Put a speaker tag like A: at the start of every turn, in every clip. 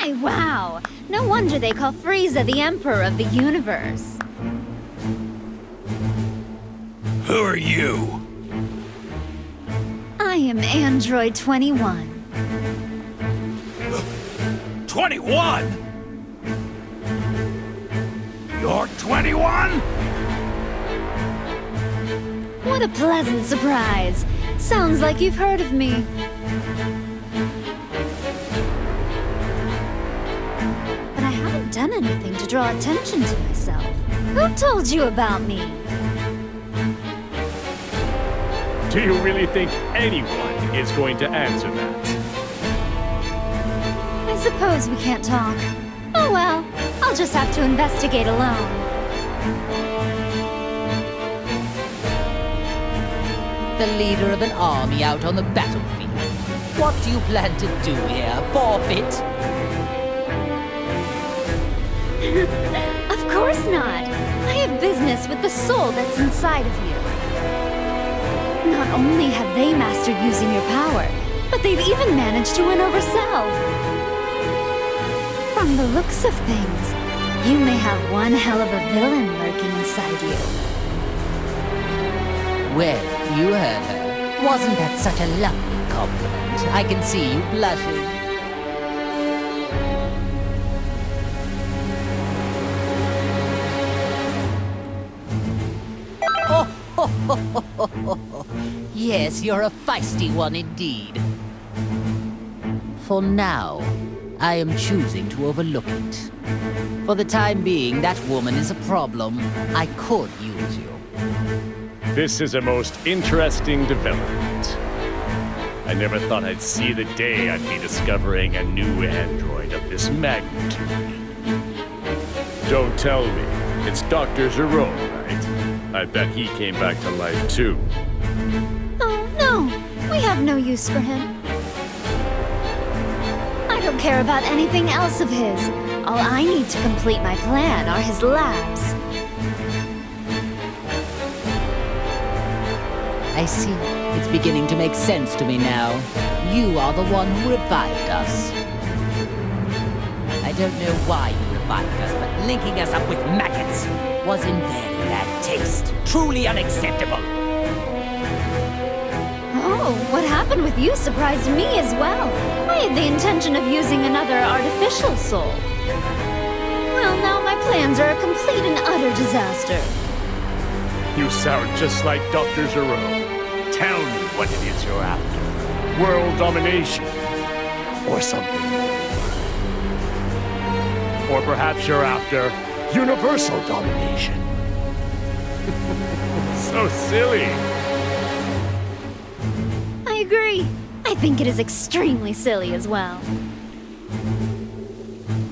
A: My wow! No wonder they call Frieza the Emperor of the Universe.
B: Who are you?
A: I am Android 21.
B: 21? You're 21?
A: What a pleasant surprise. Sounds like you've heard of me. But I haven't done anything to draw attention to myself. Who told you about me?
C: Do you really think anyone is going to answer that?
A: I suppose we can't talk. Oh well, I'll just have to investigate alone.
D: The leader of an army out on the battlefield. What do you plan to do here? Forfeit?
A: Of course not. I have business with the soul that's inside of you. Not only have they mastered using your power, but they've even managed to win over Cell. From the looks of things, you may have one hell of a villain lurking inside you.
D: Well, you heard her. Wasn't that such a lovely compliment? I can see you blushing. Oh, yes, you're a feisty one indeed. For now, I am choosing to overlook it. For the time being, that woman is a problem. I could use you.
C: This is a most interesting development. I never thought I'd see the day I'd be discovering a new android of this magnitude. Don't tell me, it's Dr. Jerome, right? I bet he came back to life too.
A: Oh, no. We have no use for him. I don't care about anything else of his. All I need to complete my plan are his labs.
D: I see. It's beginning to make sense to me now. You are the one who revived us. I don't know why you revived us, but linking us up with maggots was in very bad taste. Truly unacceptable.
A: Oh, what happened with you surprised me as well. I had the intention of using another artificial soul. Well, now my plans are a complete and utter disaster.
C: You sound just like Dr. Jerome. Tell me what it is you're after. World domination. Or something more. Or perhaps you're after universal domination. So silly.
A: I agree. I think it is extremely silly as well.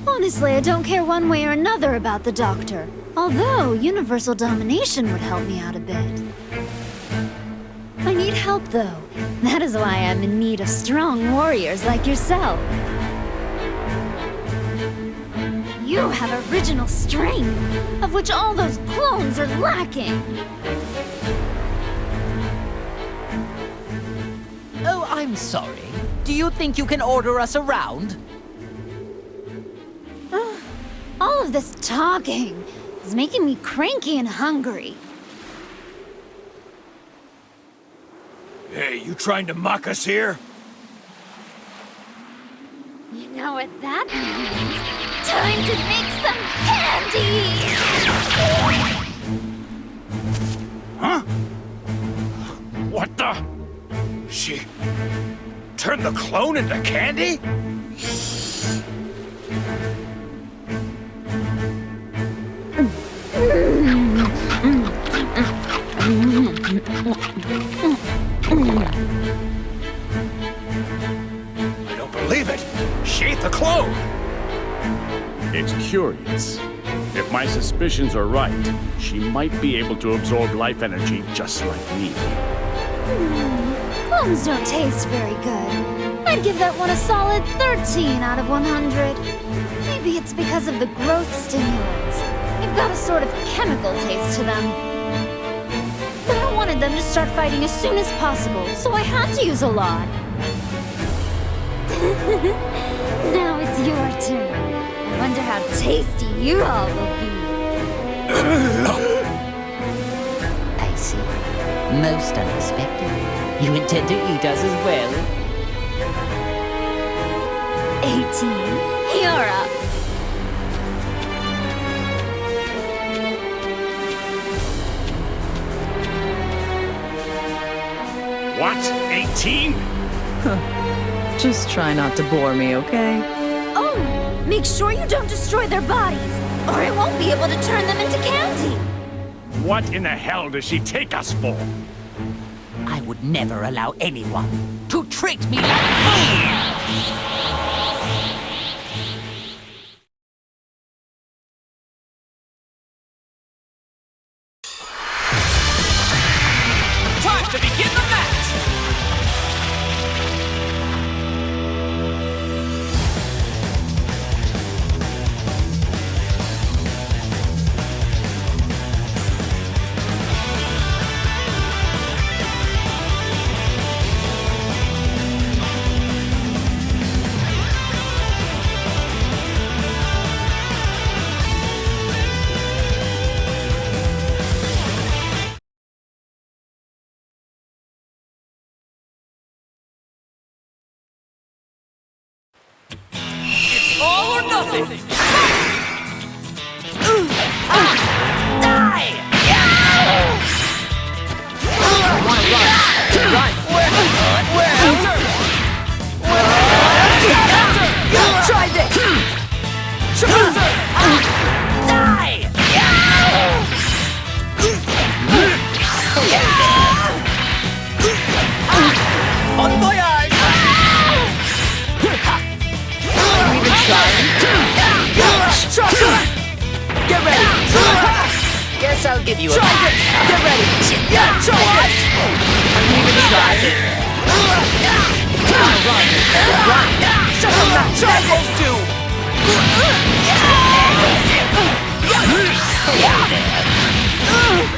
A: Honestly, I don't care one way or another about the Doctor. Although, universal domination would help me out a bit. I need help, though. That is why I'm in need of strong warriors like yourself. You have original strength, of which all those clones are lacking.
D: Oh, I'm sorry. Do you think you can order us around?
A: All of this talking is making me cranky and hungry.
B: Hey, you trying to mock us here?
A: You know what that means? Time to make some candy!
B: Huh? What the? She turned the clone into candy? I don't believe it. She ate the clone.
C: It's curious. If my suspicions are right, she might be able to absorb life energy just like me.
A: Clones don't taste very good. I'd give that one a solid 13 out of 100. Maybe it's because of the growth stimulants. They've got a sort of chemical taste to them. But I wanted them to start fighting as soon as possible, so I had to use a lot. Now it's your turn. I wonder how tasty you all will be.
D: I see. Most unexpected. You intend to eat us as well?
A: 18. You're up.
C: What? 18?
E: Just try not to bore me, okay?
A: Oh, make sure you don't destroy their bodies, or I won't be able to turn them into candy.
C: What in the hell does she take us for?
D: I would never allow anyone to treat me like food! Time to begin the match! All or nothing! Die! I wanna run! Run! Where? Try this! Die! Bon voyage! Even trying? Get ready! Guess I'll give you a try this! Get ready! Try this! I'm even trying. Run! Try this too!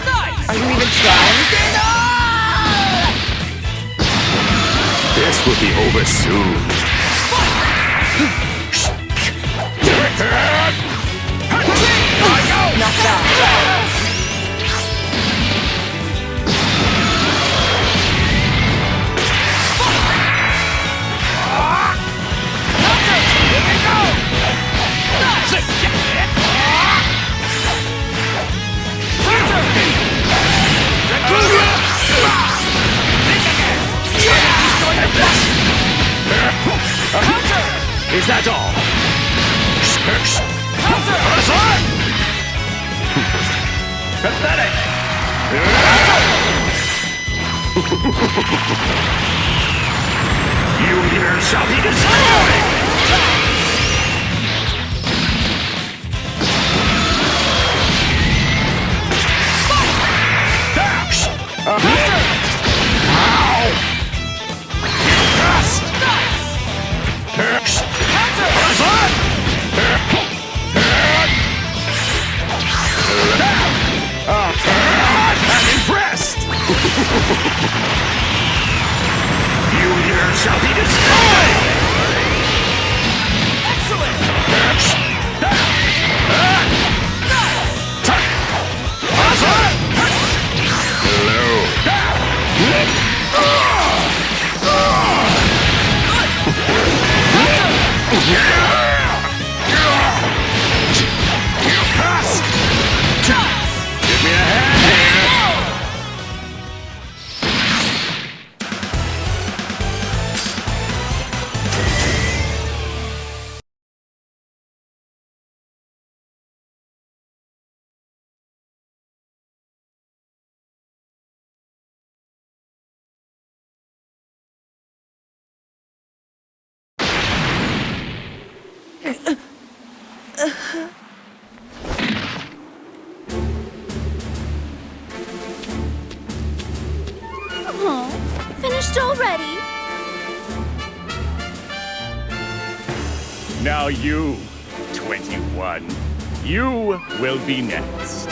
D: Nice! Are you even trying?
C: This will be over soon.
D: Knock down.
C: Is that all? Pathetic! You here shall be destroyed! I'm impressed! You here shall be destroyed! Excellent! You passed! Give me a hand here!
A: Oh, finished already?
C: Now you, 21, you will be next.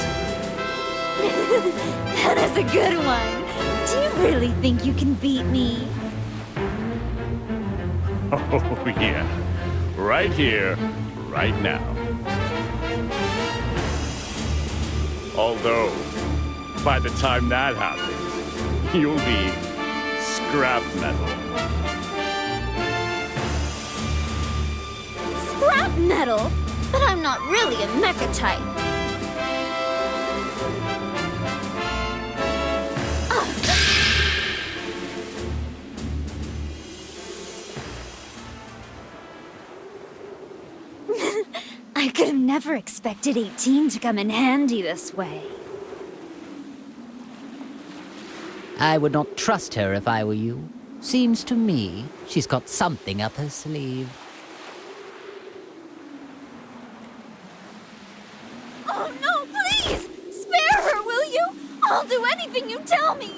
A: That is a good one. Do you really think you can beat me?
C: Oh, yeah. Right here, right now. Although, by the time that happens, you'll be scrap metal.
A: Scrap metal? But I'm not really a mecha type. I could have never expected 18 to come in handy this way.
D: I would not trust her if I were you. Seems to me she's got something up her sleeve.
A: Oh no, please! Spare her, will you? I'll do anything you tell me!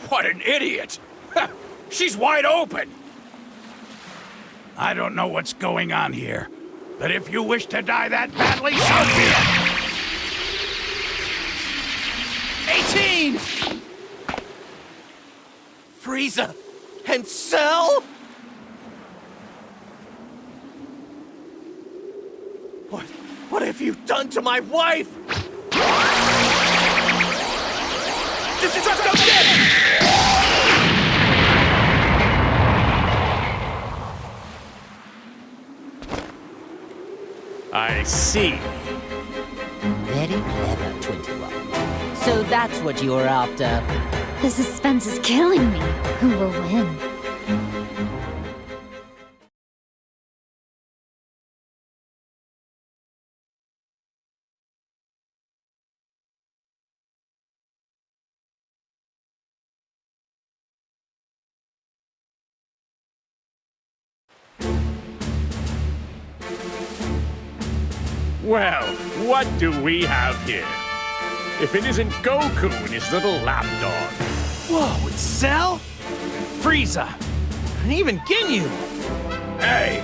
B: What an idiot! She's wide open! I don't know what's going on here, but if you wish to die that badly, so be it!
F: 18! Frieza and Cell? What have you done to my wife?
C: I see.
D: Very clever, 21. So that's what you were after.
A: The suspense is killing me. Who will win?
C: Well, what do we have here? If it isn't Goku and his little lapdog.
F: Whoa, it's Cell? Frieza! And even Ginyu!
B: Hey,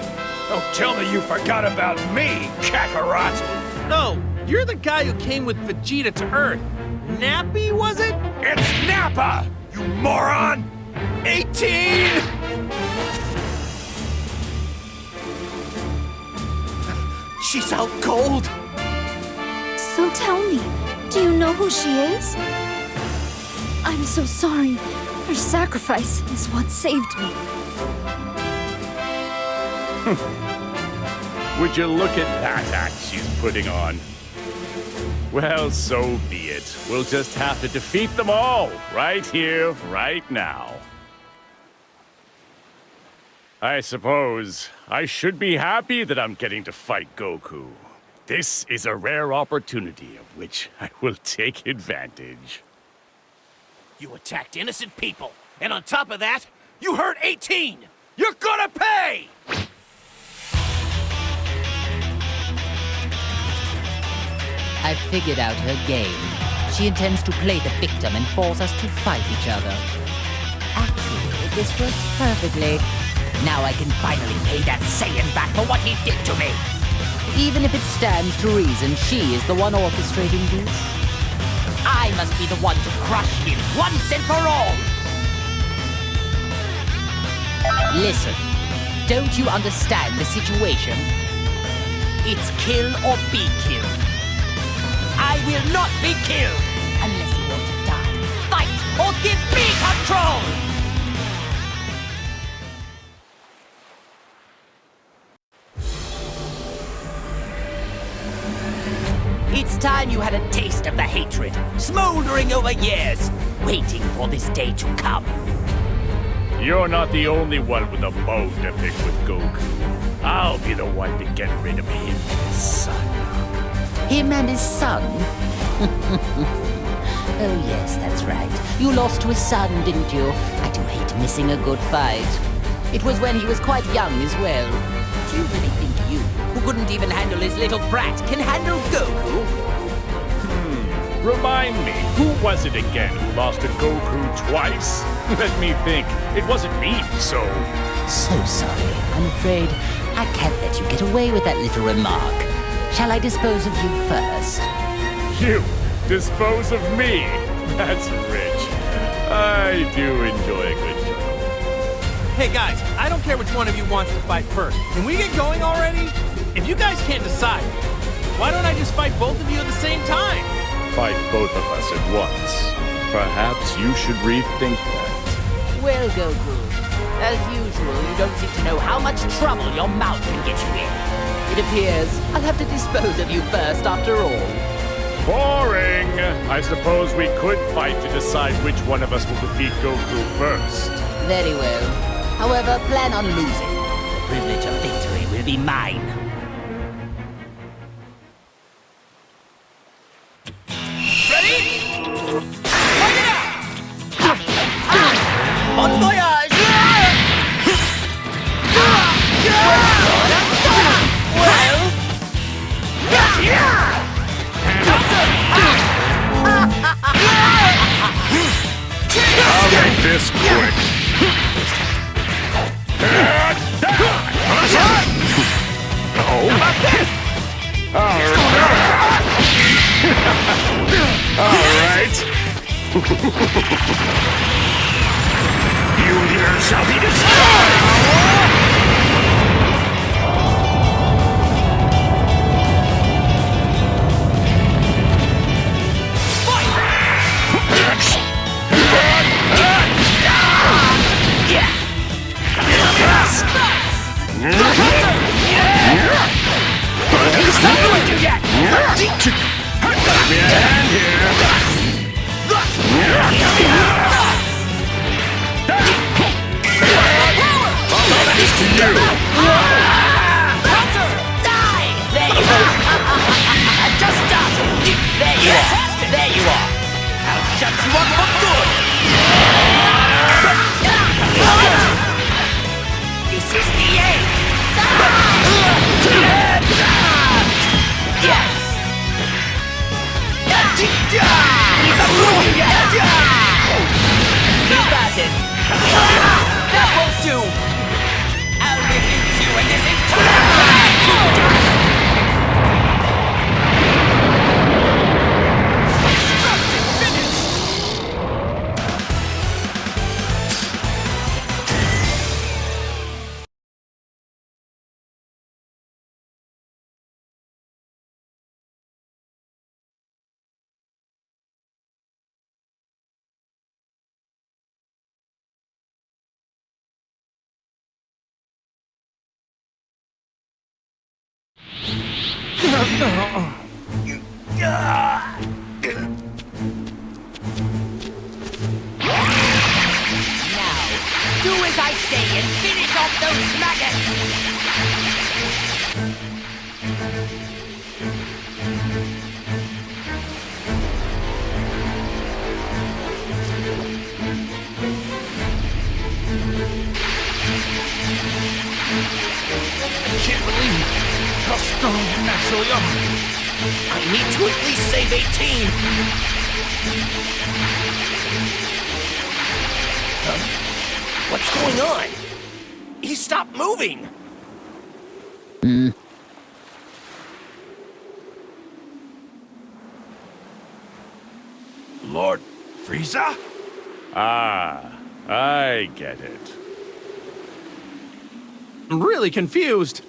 B: don't tell me you forgot about me, Kakarot!
F: No, you're the guy who came with Vegeta to Earth. Nappy, was it?
B: It's Nappa, you moron!
F: 18! She's out cold!
A: So tell me, do you know who she is? I'm so sorry. Her sacrifice is what saved me.
C: Would you look at that act she's putting on? Well, so be it. We'll just have to defeat them all, right here, right now. I suppose I should be happy that I'm getting to fight Goku. This is a rare opportunity of which I will take advantage.
F: You attacked innocent people, and on top of that, you hurt 18! You're gonna pay!
D: I've figured out her game. She intends to play the victim and force us to fight each other. Actually, this works perfectly. Now I can finally pay that Saiyan back for what he did to me. Even if it stands to reason she is the one orchestrating this, I must be the one to crush him once and for all. Listen, don't you understand the situation? It's kill or be killed. I will not be killed unless you want to die. Fight or give me control! It's time you had a taste of the hatred, smoldering over years, waiting for this day to come.
C: You're not the only one with a bone to pick with Goku. I'll be the one to get rid of him and his son.
D: Him and his son? Oh yes, that's right. You lost to his son, didn't you? I do hate missing a good fight. It was when he was quite young as well. Do you really think you, who couldn't even handle his little brat, can handle Goku?
C: Remind me, who was it again who lost to Goku twice? Let me think. It wasn't me, so...
D: So sorry. I'm afraid I can't let you get away with that little remark. Shall I dispose of you first?
C: You dispose of me? That's rich. I do enjoy a good joke.
F: Hey guys, I don't care which one of you wants to fight first. Can we get going already? If you guys can't decide, why don't I just fight both of you at the same time?
C: Fight both of us at once. Perhaps you should rethink that.
D: Well, Goku. As usual, you don't seem to know how much trouble your mouth can get you in. It appears I'll have to dispose of you first after all.
C: Boring! I suppose we could fight to decide which one of us will defeat Goku first.
D: Very well. However, plan on losing. The privilege of victory will be mine.
F: Ready? Fight it out! Bon voyage!
C: I'll make this quick. All right. You here shall be destroyed. Give me a hand here. All thanks to you.
D: Die! There you are! Just stop! There you are! There you are! I'll shut you up for good! This is the end! Yes! Keep at it! That won't do! I'll reduce you in this entire Do as I say and finish off those maggots!
F: I can't believe how strong you actually are. I need to at least save 18. Huh? What's going on? He stopped moving.
B: Lord Frieza?
C: Ah, I get it.
F: I'm really confused.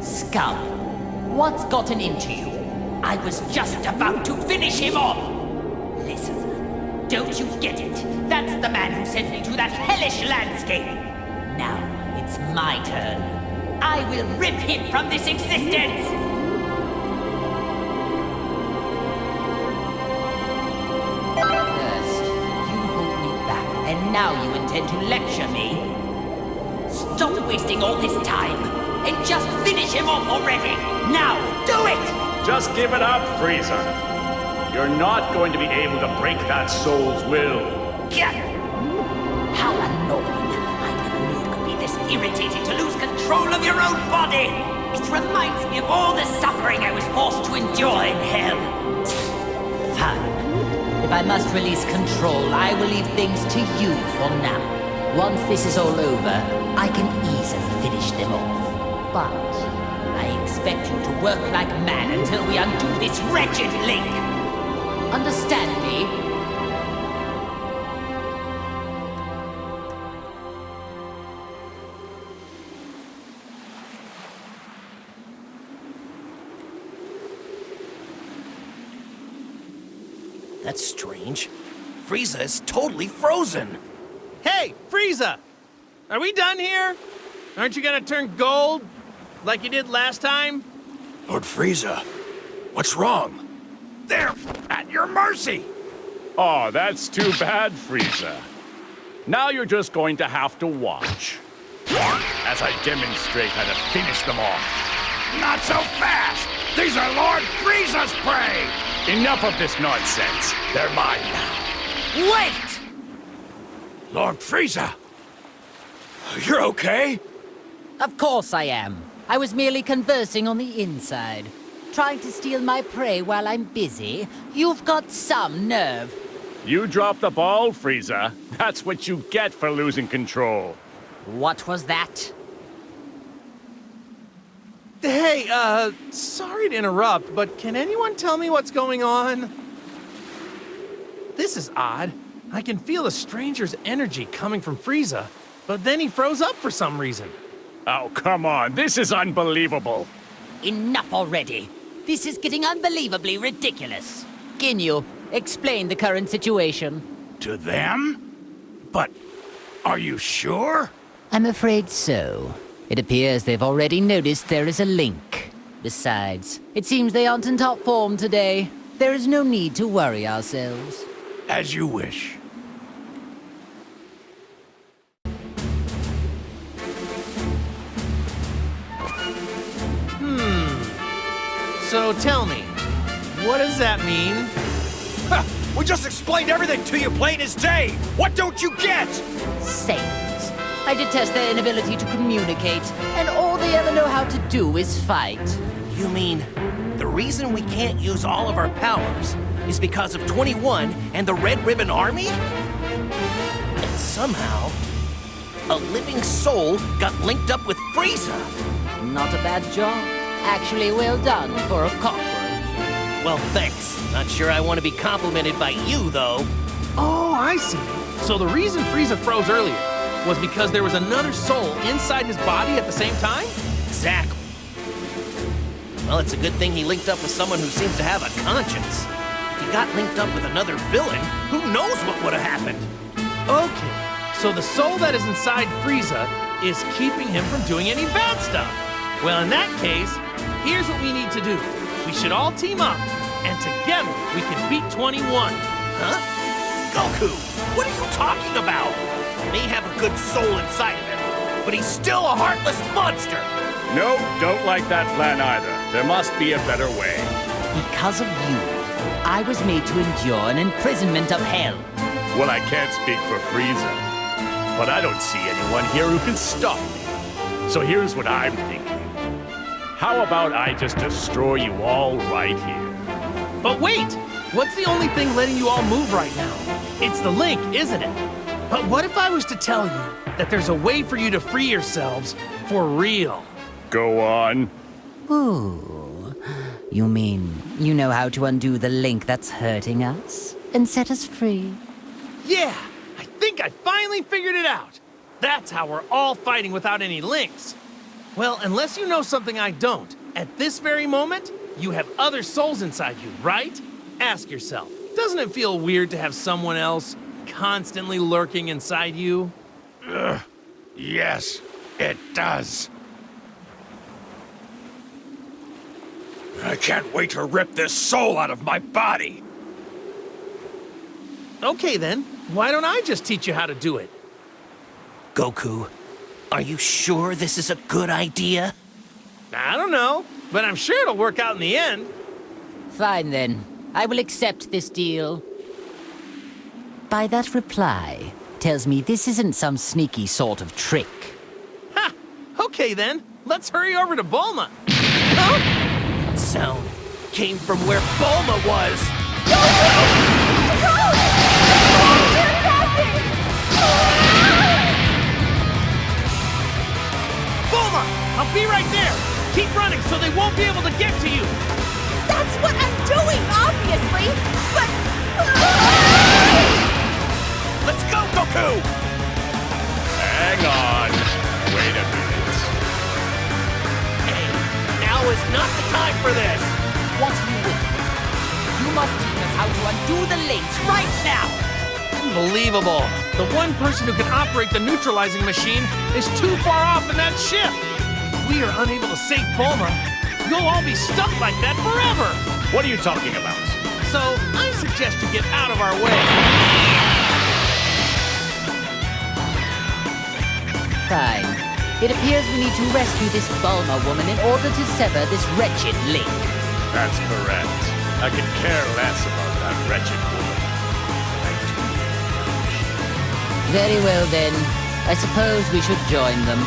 D: Scum! What's gotten into you? I was just about to finish him off! Listen, don't you get it? That's the man who sent me to that hellish landscape! Now, it's my turn. I will rip him from this existence! First, you hold me back, and now you intend to lecture me? Stop wasting all this time, and just finish him off already! Now, do it!
C: Just give it up, Frieza. You're not going to be able to break that soul's will.
D: How annoying! I never knew it could be this irritating to lose control of your own body! It reminds me of all the suffering I was forced to endure in hell. Fine. If I must release control, I will leave things to you for now. Once this is all over, I can easily finish them off. But I expect expect you to work like mad until we undo this wretched link. Understand me?
G: That's strange. Frieza is totally frozen.
F: Hey, Frieza! Are we done here? Aren't you gonna turn gold like you did last time?
B: Lord Frieza, what's wrong? They're at your mercy!
C: Oh, that's too bad, Frieza. Now you're just going to have to watch as I demonstrate how to finish them off.
B: Not so fast! These are Lord Frieza's prey!
C: Enough of this nonsense. They're mine now.
G: Wait!
B: Lord Frieza! You're okay?
D: Of course I am. I was merely conversing on the inside. Trying to steal my prey while I'm busy? You've got some nerve.
C: You dropped the ball, Frieza. That's what you get for losing control.
D: What was that?
F: Hey, sorry to interrupt, but can anyone tell me what's going on? This is odd. I can feel the stranger's energy coming from Frieza, but then he froze up for some reason.
C: Oh, come on. This is unbelievable.
D: Enough already. This is getting unbelievably ridiculous. Ginyu, explain the current situation.
B: To them? But are you sure?
D: I'm afraid so. It appears they've already noticed there is a link. Besides, it seems they aren't in top form today. There is no need to worry ourselves.
B: As you wish.
F: So tell me, what does that mean?
G: Ha! We just explained everything to you plain as day! What don't you get?
D: Saiyans. I detest their inability to communicate, and all they ever know how to do is fight.
G: You mean, the reason we can't use all of our powers is because of 21 and the Red Ribbon Army? And somehow, a living soul got linked up with Frieza.
D: Not a bad job. Actually, well done for a cockroach.
G: Well, thanks. Not sure I want to be complimented by you, though.
F: Oh, I see. So the reason Frieza froze earlier was because there was another soul inside his body at the same time?
G: Exactly. Well, it's a good thing he linked up with someone who seems to have a conscience. If he got linked up with another villain, who knows what would have happened?
F: Okay, so the soul that is inside Frieza is keeping him from doing any bad stuff. Well, in that case, here's what we need to do. We should all team up, and together we can beat 21.
G: Huh? Goku, what are you talking about? He may have a good soul inside of him, but he's still a heartless monster.
C: No, don't like that plan either. There must be a better way.
D: Because of you, I was made to endure an imprisonment of hell.
C: Well, I can't speak for Frieza, but I don't see anyone here who can stop me. So here's what I'm thinking. How about I just destroy you all right here?
F: But wait! What's the only thing letting you all move right now? It's the link, isn't it? But what if I was to tell you that there's a way for you to free yourselves for real?
C: Go on.
D: Ooh. You mean you know how to undo the link that's hurting us and set us free?
F: Yeah! I think I finally figured it out! That's how we're all fighting without any links. Well, unless you know something I don't, at this very moment, you have other souls inside you, right? Ask yourself, doesn't it feel weird to have someone else constantly lurking inside you?
B: Yes, it does. I can't wait to rip this soul out of my body.
F: Okay then, why don't I just teach you how to do it?
G: Goku, are you sure this is a good idea?
F: I don't know, but I'm sure it'll work out in the end.
D: Fine then. I will accept this deal. By that reply, tells me this isn't some sneaky sort of trick.
F: Ha! Okay then, let's hurry over to Bulma. Huh?
G: That sound came from where Bulma was.
F: Bulma! I'll be right there! Keep running so they won't be able to get to you!
H: That's what I'm doing, obviously! But...
G: Let's go, Goku!
C: Hang on. Wait a minute.
G: Hey, now is not the time for this!
D: What are you waiting for? You must teach us how to undo the links right now!
F: Unbelievable! The one person who can operate the neutralizing machine is too far off in that ship! If we are unable to save Bulma, you'll all be stuck like that forever!
C: What are you talking about?
F: So, I suggest you get out of our way.
D: Fine. It appears we need to rescue this Bulma woman in order to sever this wretched link.
C: That's correct. I could care less about that wretched woman.
D: Very well then. I suppose we should join them.